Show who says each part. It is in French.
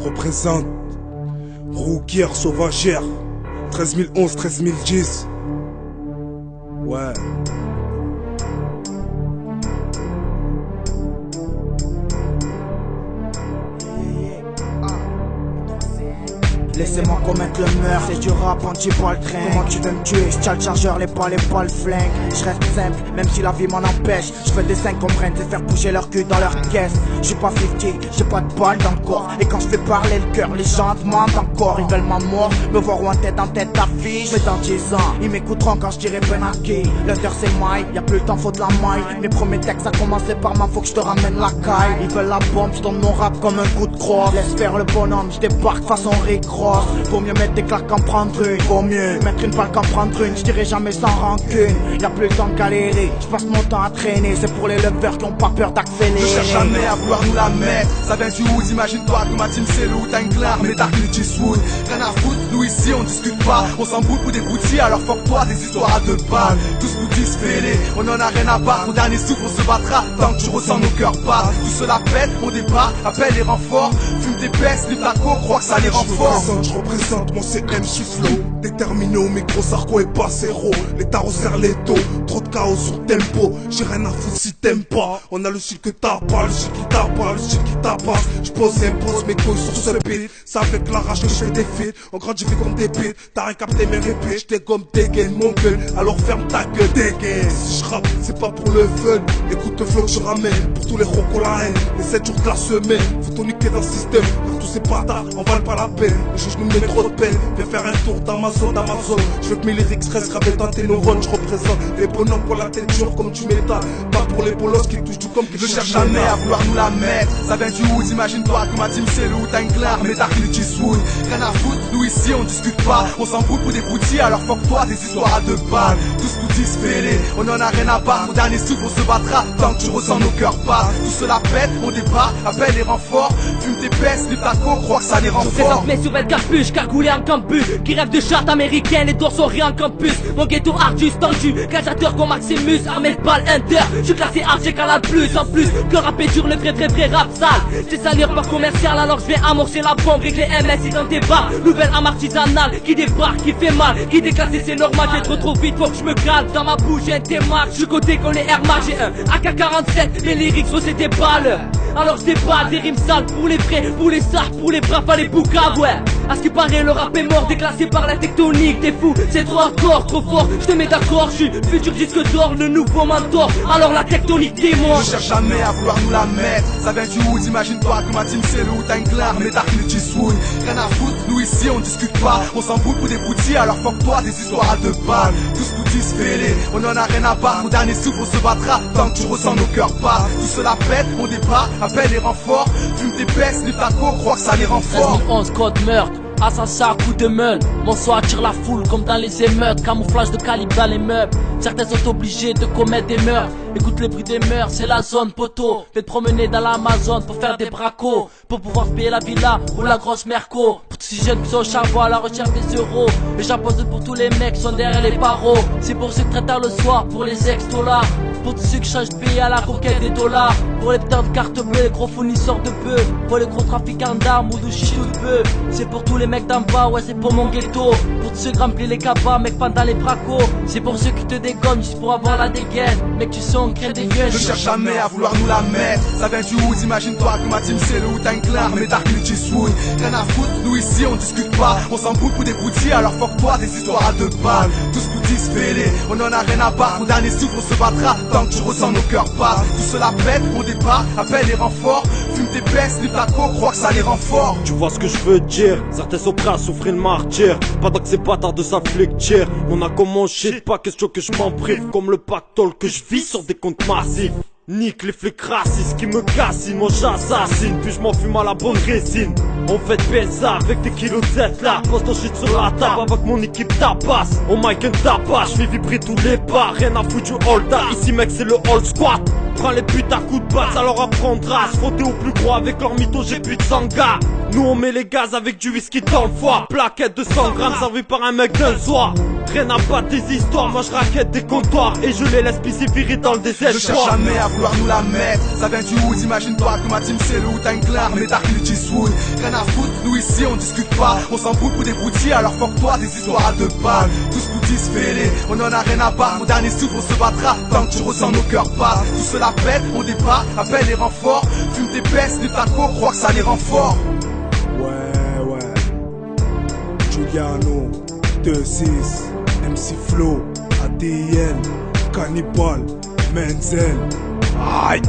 Speaker 1: représente Rouquière sauvagère 13011, 13010. Ouais.
Speaker 2: Laissez-moi commettre le meurtre, c'est du rap anti-ball train. Comment tu veux me tuer? J'tiens le chargeur, les balles, le flingue. J'reste simple, même si la vie m'en empêche. J'fais des 5 comprennent et faire bouger leur cul dans leur caisse. J'suis pas 50, j'ai pas de balles dans le corps. Et quand j'fais parler le cœur, les gens demandent encore. Ils veulent ma mort, me voir ou en tête d'affiche. Mais dans 10 ans, ils m'écouteront quand j'dirai Benaki. L'heure c'est maille, y'a plus le temps, faut de la maille. Mes premiers textes, ça commençait par ma, faut que j'te ramène la caille. Ils veulent la bombe, j'tourne mon rap comme un coup de crosse. Laisse faire le bonhomme, j'débarque façon Rick Ross. Vaut mieux mettre des claques qu'en prendre une. Vaut mieux mettre une balle qu'en prendre une. J'dirai jamais sans rancune. Y'a plus le temps de galérer. J'passe mon temps à traîner. C'est pour les lovers qui ont pas peur d'accélérer.
Speaker 3: Je cherche jamais à vouloir nous la mettre. Ça vient du hood, imagine-toi que ma team c'est le Wu-Tang Clan. Mais t'as Clint Eastwood. Rien à foutre, nous ici on discute pas. On s'en bout pour des boutilles, alors fuck toi des histoires à 2 balles. Tous nous disent fêlés, on en a rien à battre. Au dernier souffle on se battra tant que tu ressens nos cœurs battre. Tout cela pète, on débat, appelle les renforts. Fume des pestes, les tacos, crois que ça les renforce.
Speaker 1: Je représente mon CM flow. Déterminé au micro, Sarko et pas zéro. Les tarots serrent les dos, trop de chaos sur tempo. J'ai rien à foutre si t'aimes pas. On a le style que t'as pas, le style qui t'a pas, le style qui t'a pas. J'pose et impose mes couilles sur ce beat. C'est avec la rage que j'fais des feats. On grandit vite comme des bites. T'as rien capté mes répits, j't'ai comme dégaine mon gueule. Alors ferme ta gueule, dégaine. Si j'rappe, c'est pas pour le fun. Écoute le flow que je ramène. Pour tous les rocos la haine. Les 7 jours de la semaine. Faut tout niquer dans le système. Car tous ces bâtards en valent pas la peine. Les juges nous mettent trop de peine. Viens faire un tour dans ma zone, Je veux que mes lyrics restent gravés dans tes neurones. Je représente les bonhommes pour la tête dure comme tu m'étales. Pas pour les bolos qui touchent tout comme qui
Speaker 3: Je cherche jamais à vouloir nous la mettre. Ça vient du hood, imagine-toi que ma team c'est le Wu-Tang Clan. Mais t'as Clint Eastwood. Rien à foutre, nous ici on discute pas. On s'en fout pour des boutilles, alors fuck toi des histoires à 2 balles. Tous nous disent fêlés, on en a rien à battre. Au dernier souffle on se battra tant que tu ressens nos cœurs battre. Tout cela pète, on débat, appelle les renforts. Fume des pestes, les tacos, crois que ça les renforce.
Speaker 4: Présente mes sur capuche, cagoulé en campus. Qui rêve de charte américaine et dorsaux rien en campus. Mon ghetto art juste tendu, gladiateur comme Maximus. Armé de balles inter, j'suis classé art, j'ai Canal plus. En plus, que rap est dur, le vrai rap sale. C'est salir par commercial, alors j'vais amorcer la bombe. Régler MS dans tes bars, nouvelle arme artisanale. Qui débarque, qui fait mal, qui déclassé c'est normal. J'ai trop vite, faut que j'me calme. Dans ma bouche j'ai un T-Max, j'suis côté qu'on est Air Max. J'ai un AK-47, mes lyrics sont c'est des balles. Alors j'déballe des rimes sales pour les vrais, pour les sards, pour les braves, pas les boucaves, ouais. À ce qui paraît le rap est mort, déclassé par la tectonique. T'es fou, c'est trop hardcore, trop fort. Je te mets d'accord, je suis futur disque d'or, le nouveau mentor. Alors la tectonique témoin.
Speaker 3: Je cherche jamais à vouloir nous la mettre. Ça vient du hood, imagine-toi que ma team c'est le Wu-Tang Clan. Mais t'as Clint Eastwood. Rien à foutre, nous ici on discute pas. On s'en fout pour des boutilles, alors fuck toi des histoires à 2 balles. Tous nous disent fêlés, on en a rien à battre. Au dernier souffle on se battra tant que tu ressens nos cœurs battre. Tout cela pète, on débat, appelle les renforts. Fume des pestes, les tacos, crois que ça les renforce.
Speaker 4: 2011 code meurtre. Assassin à coups de meule, mon soin attire la foule comme dans les émeutes. Camouflage de calibre dans les meubles. Certains sont obligés de commettre des meurtres. Écoute le bruit des mœurs, c'est la zone poteau. Fais te promener dans l'Amazon pour faire des bracos. Pour pouvoir payer la villa ou la grosse merco. Pour tous ces jeunes qui sont au charbon à la recherche des euros. Et j'impose pour tous les mecs qui sont derrière les barreaux. C'est pour ceux qui traitent tard le soir, pour les ex-dollars. Pour tous ceux qui changent de pays à la conquête des dollars. Pour les putains de cartes bleues, les gros fournisseurs de bœufs. Pour les gros trafiquants d'armes ou de chichou de bœufs. C'est pour tous les mecs d'en bas, ouais c'est pour mon ghetto. Pour tous ceux qui remplissent les cabas, mec pendant les bracos. C'est pour ceux qui te dégomment juste pour avoir la dégaine. Mec tu sens crée des gueules.
Speaker 3: Je cherche jamais à vouloir nous la mettre. Ça vient du hood, imagine-toi que ma team c'est le Wu-Tang Clan. Mais t'as Clint Eastwood. Rien à foutre, nous ici on discute pas. On s'en fout pour des boutilles, alors fuck toi des histoires à 2 balles. Tous nous disent fêlés, on en a rien à battre. Au dernier souffle on se battra tant que tu ressens nos cœurs battre. Tout cela pète, on débat, appelle les renforts. Fume des pestes, les tacos, crois que ça les renforce.
Speaker 5: Tu vois ce que je veux dire, certains sont prêts à souffrir le martyr. Pendant que ces bâtards de sa flicture. On a comment shit, pas question que je m'en prive. Comme le pactole que je vis sur des comptes massifs. Nique les flics racistes qui me cassinent, moi j'assassine, puis je m'en fume à la bonne résine. On fait bizarre avec des kilos de tête là, pose ton shit sur la table avec mon équipe tabasse. On mic un tabac, je fais vibrer tous les bars, rien à foutre du hold up. Ici mec c'est le old squat. Prends les putes à coups de batte, ça leur apprendra à se frotter au plus gros avec leur mytho, j'ai plus de sanga. Nous on met les gaz avec du whisky dans le foie. Plaquette de 100 grammes servie par un mec d'un soir. Rien à battre des histoires, moi je raquette des comptoirs et je les laisse pisser virer dans le désert.
Speaker 3: Je cherche jamais à vouloir nous la mettre. Ça vient du hood, imagine-toi que ma team c'est le Wu-Tang Clan, mais Dark Clint Eastwood. Rien à foutre, nous ici on discute pas. On s'en fout pour des broutilles, alors fuck toi des histoires à deux balles. Tout ce qu'on dit se fêlé, on en a rien à battre. Mon dernier souffle on se battra, tant que tu ressens nos cœurs battre. Tout cela pète, on débat, appelle les renforts. Fume tes pestes, du taco, crois que ça les rend forts.
Speaker 1: Ouais, Giuliano, 2-6, MC Flow, ADN, Cannibal, Menzel. Aïe.